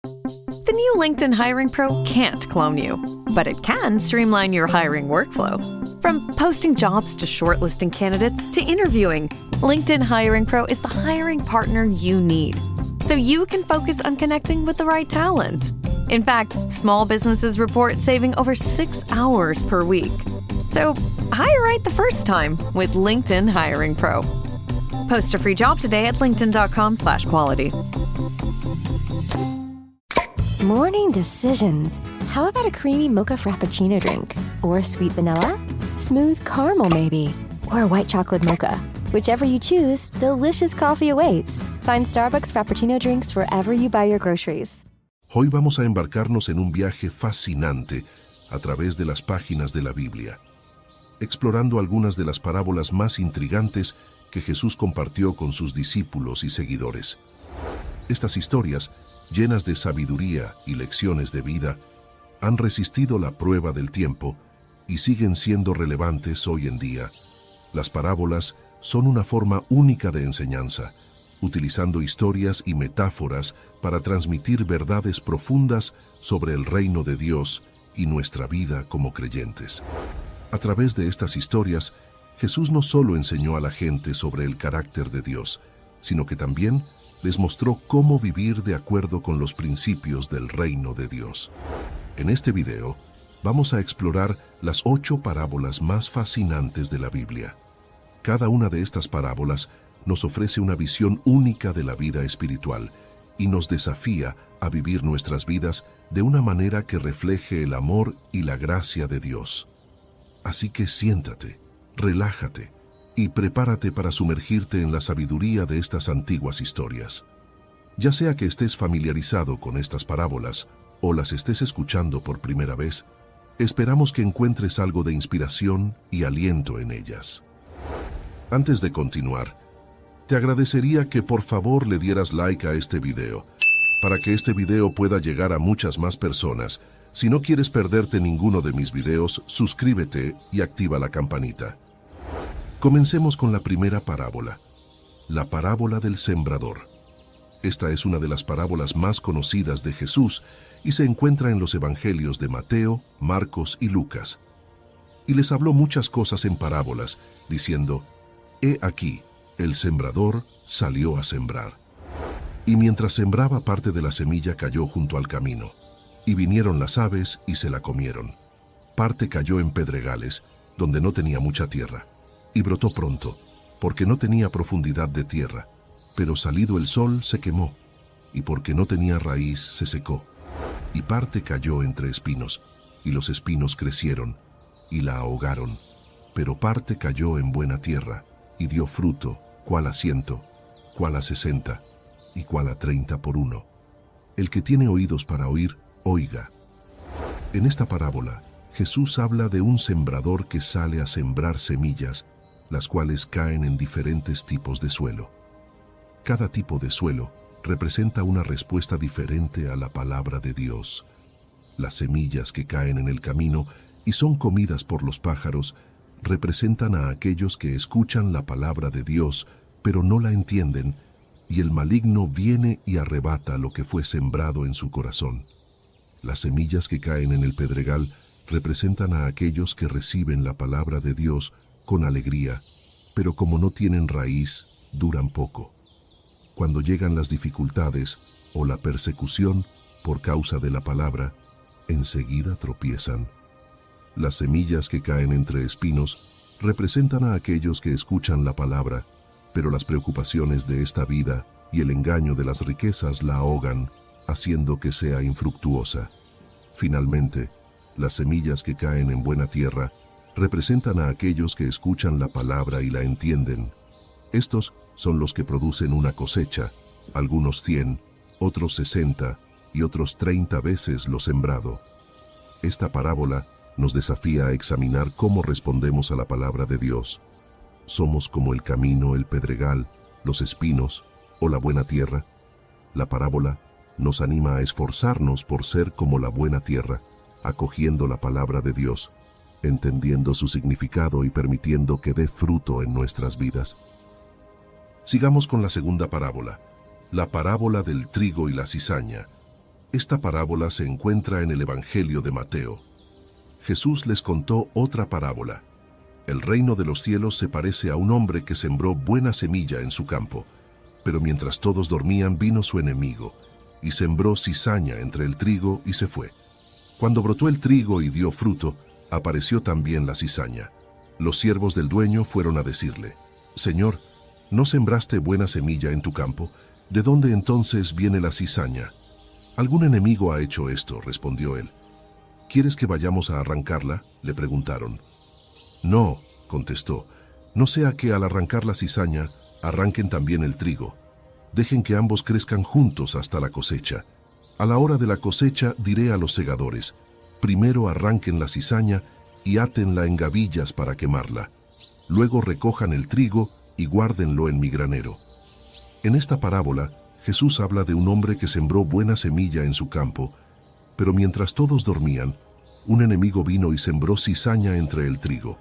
The new LinkedIn Hiring Pro can't clone you, but it can streamline your hiring workflow. From posting jobs to shortlisting candidates to interviewing, LinkedIn Hiring Pro is the hiring partner you need, so you can focus on connecting with the right talent. In fact, small businesses report saving over 6 hours per week. So hire right the first time with LinkedIn Hiring Pro. Post a free job today at linkedin.com/quality. Morning decisions. How about a creamy mocha frappuccino drink? Or sweet vanilla? Smooth caramel maybe? Or a white chocolate mocha? Whichever you choose, delicious coffee awaits. Find Starbucks Frappuccino drinks wherever you buy your groceries. Hoy vamos a embarcarnos en un viaje fascinante a través de las páginas de la Biblia, explorando algunas de las parábolas más intrigantes que Jesús compartió con sus discípulos y seguidores. Estas historias, llenas de sabiduría y lecciones de vida, han resistido la prueba del tiempo y siguen siendo relevantes hoy en día. Las parábolas son una forma única de enseñanza, utilizando historias y metáforas para transmitir verdades profundas sobre el reino de Dios y nuestra vida como creyentes. A través de estas historias, Jesús no solo enseñó a la gente sobre el carácter de Dios, sino que también les mostró cómo vivir de acuerdo con los principios del reino de Dios. En este video, vamos a explorar las 8 parábolas más fascinantes de la Biblia. Cada una de estas parábolas nos ofrece una visión única de la vida espiritual y nos desafía a vivir nuestras vidas de una manera que refleje el amor y la gracia de Dios. Así que siéntate, relájate y prepárate para sumergirte en la sabiduría de estas antiguas historias. Ya sea que estés familiarizado con estas parábolas o las estés escuchando por primera vez, esperamos que encuentres algo de inspiración y aliento en ellas. Antes de continuar, te agradecería que por favor le dieras like a este video, para que este video pueda llegar a muchas más personas. Si no quieres perderte ninguno de mis videos, suscríbete y activa la campanita. Comencemos con la primera parábola, la parábola del sembrador. Esta es una de las parábolas más conocidas de Jesús y se encuentra en los evangelios de Mateo, Marcos y Lucas. Y les habló muchas cosas en parábolas, diciendo: «He aquí, el sembrador salió a sembrar. Y mientras sembraba, parte de la semilla cayó junto al camino, y vinieron las aves y se la comieron. Parte cayó en pedregales, donde no tenía mucha tierra, y brotó pronto, porque no tenía profundidad de tierra, pero salido el sol se quemó, y porque no tenía raíz se secó. Y parte cayó entre espinos, y los espinos crecieron, y la ahogaron. Pero parte cayó en buena tierra, y dio fruto, cuál a 100, cuál a 60, y cuál a 30 por uno. El que tiene oídos para oír, oiga». En esta parábola, Jesús habla de un sembrador que sale a sembrar semillas, las cuales caen en diferentes tipos de suelo. Cada tipo de suelo representa una respuesta diferente a la palabra de Dios. Las semillas que caen en el camino y son comidas por los pájaros representan a aquellos que escuchan la palabra de Dios, pero no la entienden, y el maligno viene y arrebata lo que fue sembrado en su corazón. Las semillas que caen en el pedregal representan a aquellos que reciben la palabra de Dios con alegría, pero como no tienen raíz, duran poco. Cuando llegan las dificultades o la persecución por causa de la palabra, enseguida tropiezan. Las semillas que caen entre espinos representan a aquellos que escuchan la palabra, pero las preocupaciones de esta vida y el engaño de las riquezas la ahogan, haciendo que sea infructuosa. Finalmente, las semillas que caen en buena tierra representan a aquellos que escuchan la palabra y la entienden. Estos son los que producen una cosecha, algunos 100, otros 60 y otros 30 veces lo sembrado. Esta parábola nos desafía a examinar cómo respondemos a la palabra de Dios. ¿Somos como el camino, el pedregal, los espinos o la buena tierra? La parábola nos anima a esforzarnos por ser como la buena tierra, acogiendo la palabra de Dios, entendiendo su significado y permitiendo que dé fruto en nuestras vidas. Sigamos con la segunda parábola, la parábola del trigo y la cizaña. Esta parábola se encuentra en el Evangelio de Mateo. Jesús les contó otra parábola. El reino de los cielos se parece a un hombre que sembró buena semilla en su campo, pero mientras todos dormían vino su enemigo, y sembró cizaña entre el trigo y se fue. Cuando brotó el trigo y dio fruto, apareció también la cizaña. Los siervos del dueño fueron a decirle: «Señor, ¿no sembraste buena semilla en tu campo? ¿De dónde entonces viene la cizaña?» «Algún enemigo ha hecho esto», respondió él. «¿Quieres que vayamos a arrancarla?», le preguntaron. «No», contestó, «no sea que al arrancar la cizaña, arranquen también el trigo. Dejen que ambos crezcan juntos hasta la cosecha. A la hora de la cosecha diré a los segadores: primero arranquen la cizaña y átenla en gavillas para quemarla. Luego recojan el trigo y guárdenlo en mi granero». En esta parábola, Jesús habla de un hombre que sembró buena semilla en su campo, pero mientras todos dormían, un enemigo vino y sembró cizaña entre el trigo.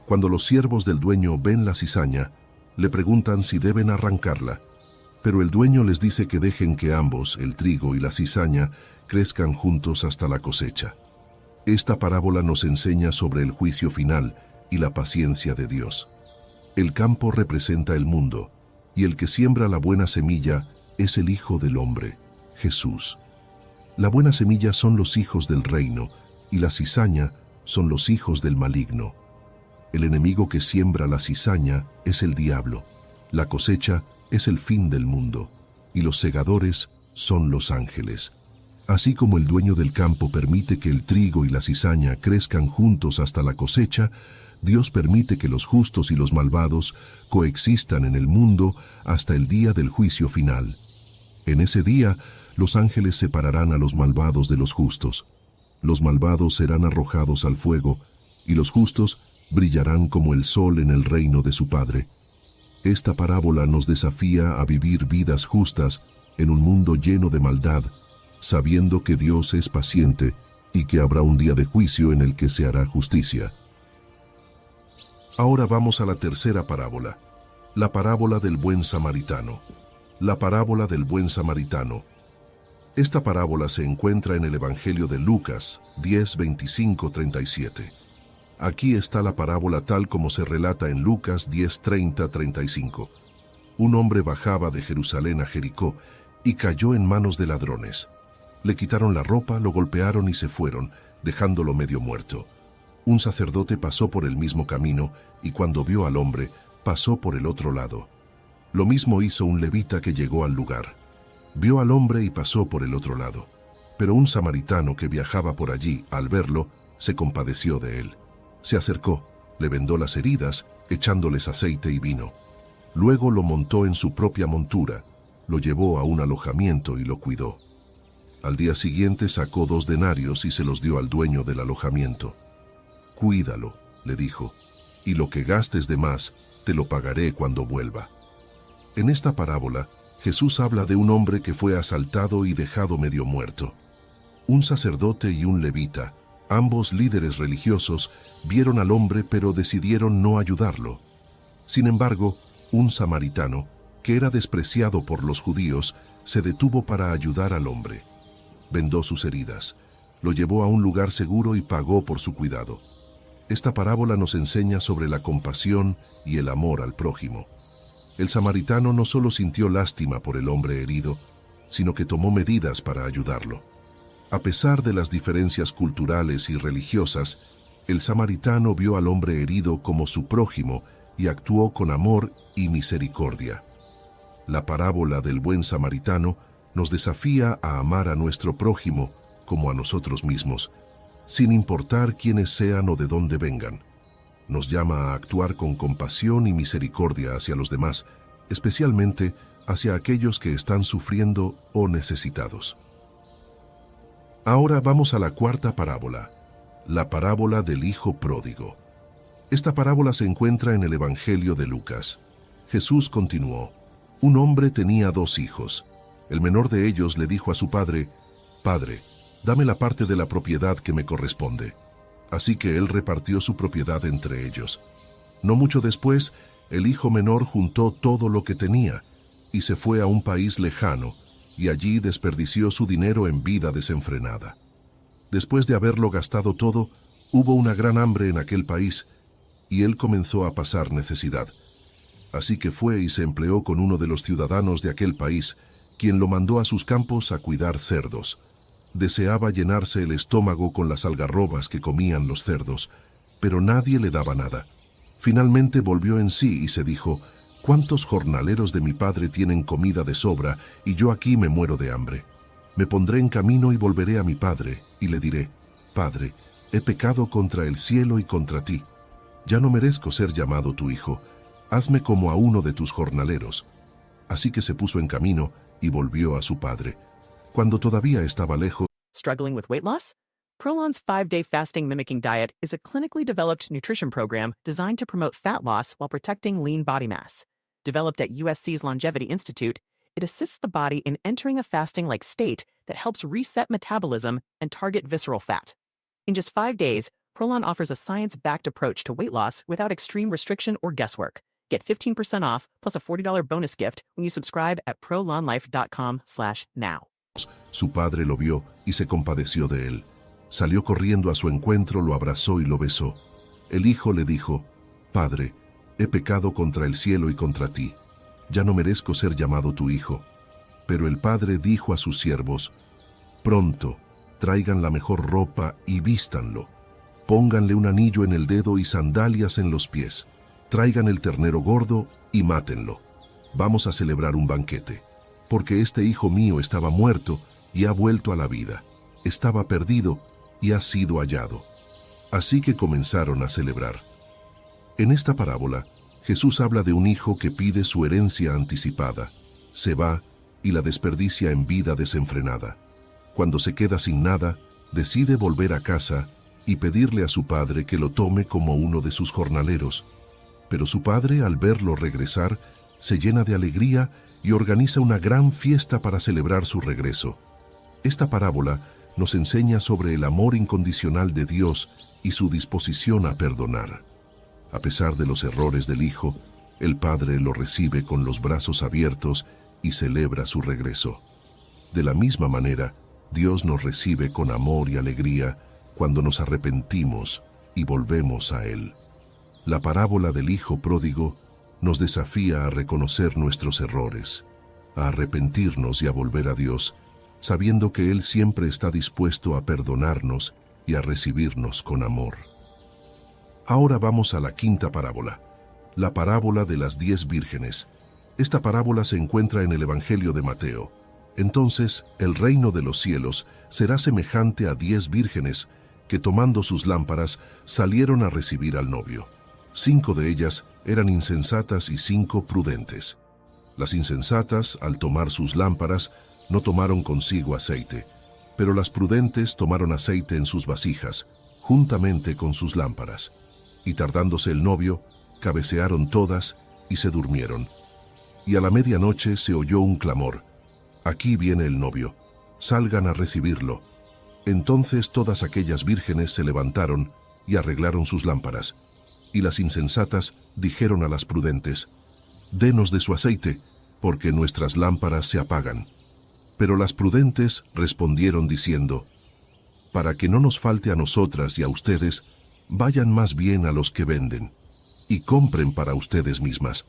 Cuando los siervos del dueño ven la cizaña, le preguntan si deben arrancarla, pero el dueño les dice que dejen que ambos, el trigo y la cizaña, crezcan juntos hasta la cosecha. Esta parábola nos enseña sobre el juicio final y la paciencia de Dios. El campo representa el mundo, y el que siembra la buena semilla es el Hijo del Hombre, Jesús. La buena semilla son los hijos del reino, y la cizaña son los hijos del maligno. El enemigo que siembra la cizaña es el diablo, la cosecha es el fin del mundo, y los segadores son los ángeles. Así como el dueño del campo permite que el trigo y la cizaña crezcan juntos hasta la cosecha, Dios permite que los justos y los malvados coexistan en el mundo hasta el día del juicio final. En ese día, los ángeles separarán a los malvados de los justos. Los malvados serán arrojados al fuego, y los justos brillarán como el sol en el reino de su Padre. Esta parábola nos desafía a vivir vidas justas en un mundo lleno de maldad, sabiendo que Dios es paciente y que habrá un día de juicio en el que se hará justicia. Ahora vamos a la tercera parábola, la parábola del buen samaritano. La parábola del buen samaritano. Esta parábola se encuentra en el Evangelio de Lucas 10, 25, 37. Aquí está la parábola tal como se relata en Lucas 10, 30, 35. Un hombre bajaba de Jerusalén a Jericó y cayó en manos de ladrones. Le quitaron la ropa, lo golpearon y se fueron, dejándolo medio muerto. Un sacerdote pasó por el mismo camino y cuando vio al hombre, pasó por el otro lado. Lo mismo hizo un levita que llegó al lugar. Vio al hombre y pasó por el otro lado. Pero un samaritano que viajaba por allí, al verlo, se compadeció de él. Se acercó, le vendó las heridas, echándoles aceite y vino. Luego lo montó en su propia montura, lo llevó a un alojamiento y lo cuidó. Al día siguiente sacó 2 denarios y se los dio al dueño del alojamiento. «Cuídalo», le dijo, «y lo que gastes de más, te lo pagaré cuando vuelva». En esta parábola, Jesús habla de un hombre que fue asaltado y dejado medio muerto. Un sacerdote y un levita, ambos líderes religiosos, vieron al hombre pero decidieron no ayudarlo. Sin embargo, un samaritano, que era despreciado por los judíos, se detuvo para ayudar al hombre. Vendó sus heridas, lo llevó a un lugar seguro y pagó por su cuidado. Esta parábola nos enseña sobre la compasión y el amor al prójimo. El samaritano no solo sintió lástima por el hombre herido, sino que tomó medidas para ayudarlo. A pesar de las diferencias culturales y religiosas, el samaritano vio al hombre herido como su prójimo y actuó con amor y misericordia. La parábola del buen samaritano nos desafía a amar a nuestro prójimo como a nosotros mismos, sin importar quiénes sean o de dónde vengan. Nos llama a actuar con compasión y misericordia hacia los demás, especialmente hacia aquellos que están sufriendo o necesitados. Ahora vamos a la cuarta parábola, la parábola del hijo pródigo. Esta parábola se encuentra en el Evangelio de Lucas. Jesús continuó: un hombre tenía 2 hijos. El menor de ellos le dijo a su padre: «Padre, dame la parte de la propiedad que me corresponde». Así que él repartió su propiedad entre ellos. No mucho después, el hijo menor juntó todo lo que tenía y se fue a un país lejano, y allí desperdició su dinero en vida desenfrenada. Después de haberlo gastado todo, hubo una gran hambre en aquel país, y él comenzó a pasar necesidad. Así que fue y se empleó con uno de los ciudadanos de aquel país, quien lo mandó a sus campos a cuidar cerdos. Deseaba llenarse el estómago con las algarrobas que comían los cerdos, pero nadie le daba nada. Finalmente volvió en sí y se dijo: «¿Cuántos jornaleros de mi padre tienen comida de sobra y yo aquí me muero de hambre? Me pondré en camino y volveré a mi padre, y le diré: Padre, he pecado contra el cielo y contra ti. Ya no merezco ser llamado tu hijo. Hazme como a uno de tus jornaleros». Así que se puso en camino y volvió a su padre. Cuando todavía estaba lejos, Struggling with weight loss? Prolon's 5-day fasting mimicking diet is a clinically developed nutrition program designed to promote fat loss while protecting lean body mass. Developed at USC's Longevity Institute, it assists the body in entering a fasting-like state that helps reset metabolism and target visceral fat. In just 5 days, Prolon offers a science-backed approach to weight loss without extreme restriction or guesswork. Get 15% off plus a $40 bonus gift when you subscribe at prolonlife.com/now. su padre lo vio y se compadeció de él. Salió corriendo a su encuentro, lo abrazó y lo besó. El hijo le dijo: «Padre, he pecado contra el cielo y contra ti. Ya no merezco ser llamado tu hijo». Pero el padre dijo a sus siervos: «Pronto, traigan la mejor ropa y vístanlo. Pónganle un anillo en el dedo y sandalias en los pies. Traigan el ternero gordo y mátenlo. Vamos a celebrar un banquete, porque este hijo mío estaba muerto y ha vuelto a la vida. Estaba perdido y ha sido hallado». Así que comenzaron a celebrar. En esta parábola, Jesús habla de un hijo que pide su herencia anticipada, se va y la desperdicia en vida desenfrenada. Cuando se queda sin nada, decide volver a casa y pedirle a su padre que lo tome como uno de sus jornaleros. Pero su padre, al verlo regresar, se llena de alegría y organiza una gran fiesta para celebrar su regreso. Esta parábola nos enseña sobre el amor incondicional de Dios y su disposición a perdonar. A pesar de los errores del hijo, el padre lo recibe con los brazos abiertos y celebra su regreso. De la misma manera, Dios nos recibe con amor y alegría cuando nos arrepentimos y volvemos a Él. La parábola del hijo pródigo nos desafía a reconocer nuestros errores, a arrepentirnos y a volver a Dios, sabiendo que Él siempre está dispuesto a perdonarnos y a recibirnos con amor. Ahora vamos a la quinta parábola, la parábola de las 10 vírgenes. Esta parábola se encuentra en el Evangelio de Mateo. Entonces, el reino de los cielos será semejante a 10 vírgenes que, tomando sus lámparas, salieron a recibir al novio. 5 de ellas eran insensatas y 5 prudentes. Las insensatas, al tomar sus lámparas, no tomaron consigo aceite, pero las prudentes tomaron aceite en sus vasijas, juntamente con sus lámparas. Y tardándose el novio, cabecearon todas y se durmieron. Y a la medianoche se oyó un clamor: «Aquí viene el novio, salgan a recibirlo». Entonces todas aquellas vírgenes se levantaron y arreglaron sus lámparas. Y las insensatas dijeron a las prudentes: «Denos de su aceite, porque nuestras lámparas se apagan». Pero las prudentes respondieron diciendo: «Para que no nos falte a nosotras y a ustedes, vayan más bien a los que venden, y compren para ustedes mismas».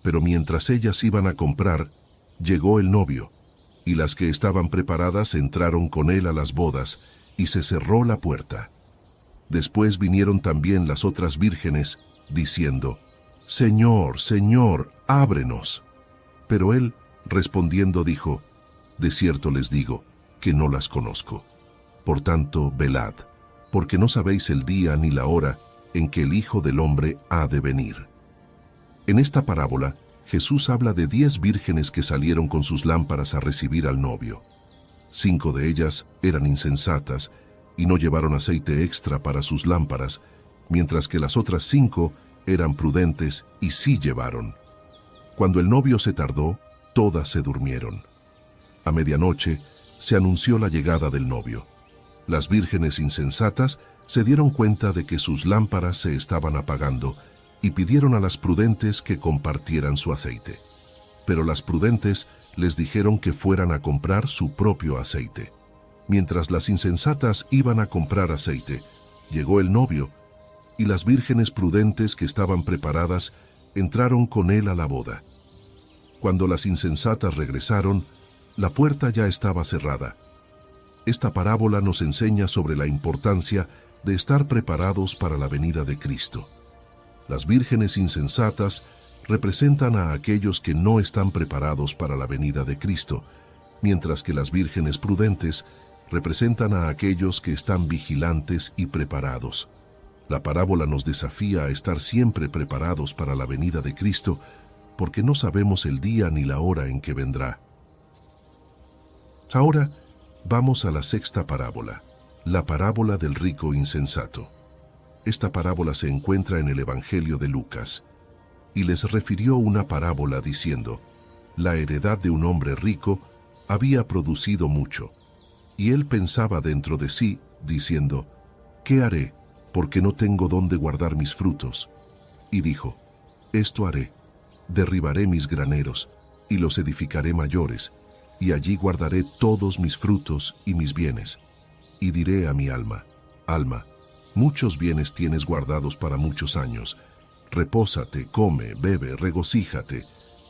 Pero mientras ellas iban a comprar, llegó el novio, y las que estaban preparadas entraron con él a las bodas, y se cerró la puerta. Después vinieron también las otras vírgenes, diciendo: «Señor, Señor, ábrenos». Pero él, respondiendo, dijo: «De cierto les digo, que no las conozco. Por tanto, velad, porque no sabéis el día ni la hora en que el Hijo del Hombre ha de venir». En esta parábola, Jesús habla de 10 vírgenes que salieron con sus lámparas a recibir al novio. 5 de ellas eran insensatas y no llevaron aceite extra para sus lámparas, mientras que las otras 5 eran prudentes y sí llevaron. Cuando el novio se tardó, todas se durmieron. A medianoche se anunció la llegada del novio. Las vírgenes insensatas se dieron cuenta de que sus lámparas se estaban apagando y pidieron a las prudentes que compartieran su aceite. Pero las prudentes les dijeron que fueran a comprar su propio aceite. Mientras las insensatas iban a comprar aceite, llegó el novio, y las vírgenes prudentes que estaban preparadas entraron con él a la boda. Cuando las insensatas regresaron, la puerta ya estaba cerrada. Esta parábola nos enseña sobre la importancia de estar preparados para la venida de Cristo. Las vírgenes insensatas representan a aquellos que no están preparados para la venida de Cristo, mientras que las vírgenes prudentes representan a aquellos que están vigilantes y preparados. La parábola nos desafía a estar siempre preparados para la venida de Cristo, porque no sabemos el día ni la hora en que vendrá. Ahora vamos a la sexta parábola, la parábola del rico insensato. Esta parábola se encuentra en el Evangelio de Lucas, y les refirió una parábola diciendo: la heredad de un hombre rico había producido mucho, y él pensaba dentro de sí, diciendo: ¿qué haré? Porque no tengo dónde guardar mis frutos. Y dijo: esto haré, derribaré mis graneros, y los edificaré mayores, y allí guardaré todos mis frutos y mis bienes. Y diré a mi alma: alma, muchos bienes tienes guardados para muchos años. Repósate, come, bebe, regocíjate.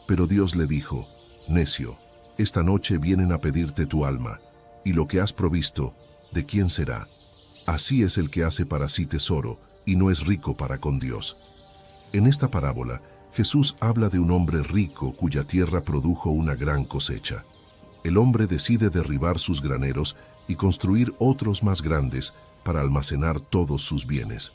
Pero Dios le dijo: necio, esta noche vienen a pedirte tu alma, y lo que has provisto, ¿de quién será? Así es el que hace para sí tesoro, y no es rico para con Dios. En esta parábola, Jesús habla de un hombre rico cuya tierra produjo una gran cosecha. El hombre decide derribar sus graneros y construir otros más grandes para almacenar todos sus bienes.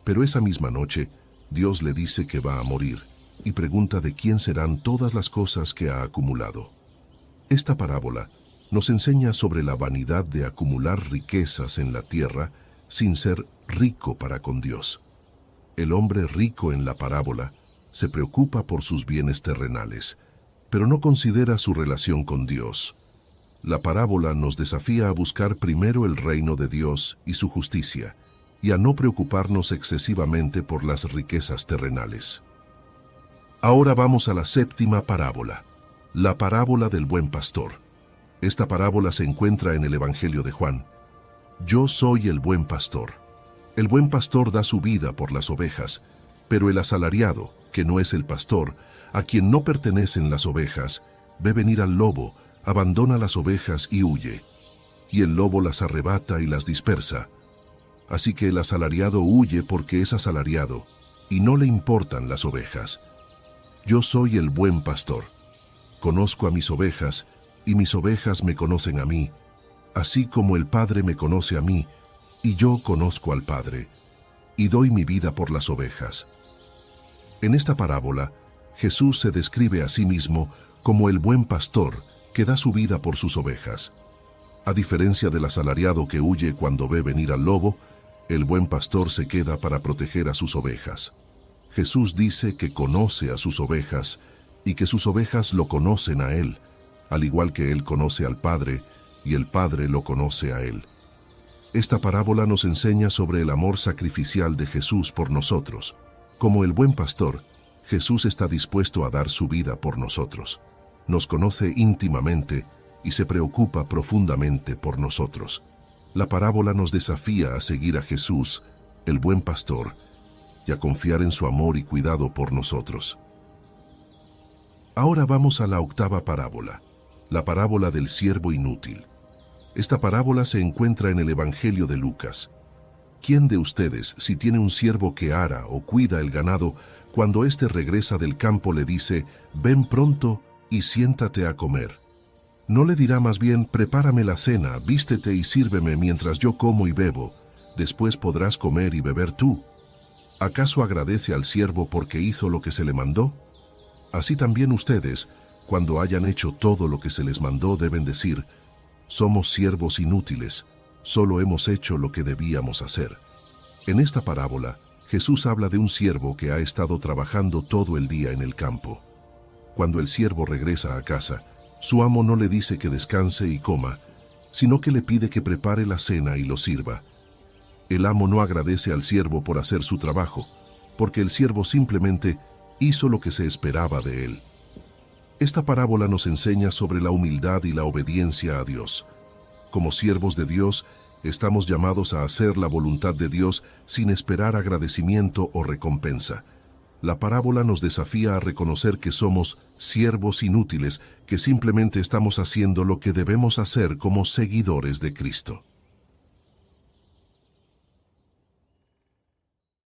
Pero esa misma noche, Dios le dice que va a morir y pregunta de quién serán todas las cosas que ha acumulado. Esta parábola nos enseña sobre la vanidad de acumular riquezas en la tierra sin ser rico para con Dios. El hombre rico en la parábola se preocupa por sus bienes terrenales, pero no considera su relación con Dios. La parábola nos desafía a buscar primero el reino de Dios y su justicia, y a no preocuparnos excesivamente por las riquezas terrenales. Ahora vamos a la séptima parábola, la parábola del buen pastor. Esta parábola se encuentra en el Evangelio de Juan. Yo soy el buen pastor. El buen pastor da su vida por las ovejas, pero el asalariado, que no es el pastor, a quien no pertenecen las ovejas, ve venir al lobo, abandona las ovejas y huye. Y el lobo las arrebata y las dispersa. Así que el asalariado huye porque es asalariado, y no le importan las ovejas. Yo soy el buen pastor. Conozco a mis ovejas, y mis ovejas me conocen a mí, así como el Padre me conoce a mí, y yo conozco al Padre, y doy mi vida por las ovejas. En esta parábola, Jesús se describe a sí mismo como el buen pastor que da su vida por sus ovejas. A diferencia del asalariado que huye cuando ve venir al lobo, el buen pastor se queda para proteger a sus ovejas. Jesús dice que conoce a sus ovejas y que sus ovejas lo conocen a Él, al igual que Él conoce al Padre y el Padre lo conoce a Él. Esta parábola nos enseña sobre el amor sacrificial de Jesús por nosotros. Como el buen pastor, Jesús está dispuesto a dar su vida por nosotros. Nos conoce íntimamente y se preocupa profundamente por nosotros. La parábola nos desafía a seguir a Jesús, el buen pastor, y a confiar en su amor y cuidado por nosotros. Ahora vamos a la octava parábola, la parábola del siervo inútil. Esta parábola se encuentra en el Evangelio de Lucas. ¿Quién de ustedes, si tiene un siervo que ara o cuida el ganado, cuando éste regresa del campo le dice: ven pronto y siéntate a comer? ¿No le dirá más bien: prepárame la cena, vístete y sírveme mientras yo como y bebo, después podrás comer y beber tú? ¿Acaso agradece al siervo porque hizo lo que se le mandó? Así también ustedes, cuando hayan hecho todo lo que se les mandó, deben decir: somos siervos inútiles, solo hemos hecho lo que debíamos hacer. En esta parábola, Jesús habla de un siervo que ha estado trabajando todo el día en el campo. Cuando el siervo regresa a casa, su amo no le dice que descanse y coma, sino que le pide que prepare la cena y lo sirva. El amo no agradece al siervo por hacer su trabajo, porque el siervo simplemente hizo lo que se esperaba de él. Esta parábola nos enseña sobre la humildad y la obediencia a Dios. Como siervos de Dios, estamos llamados a hacer la voluntad de Dios sin esperar agradecimiento o recompensa. La parábola nos desafía a reconocer que somos siervos inútiles, que simplemente estamos haciendo lo que debemos hacer como seguidores de Cristo.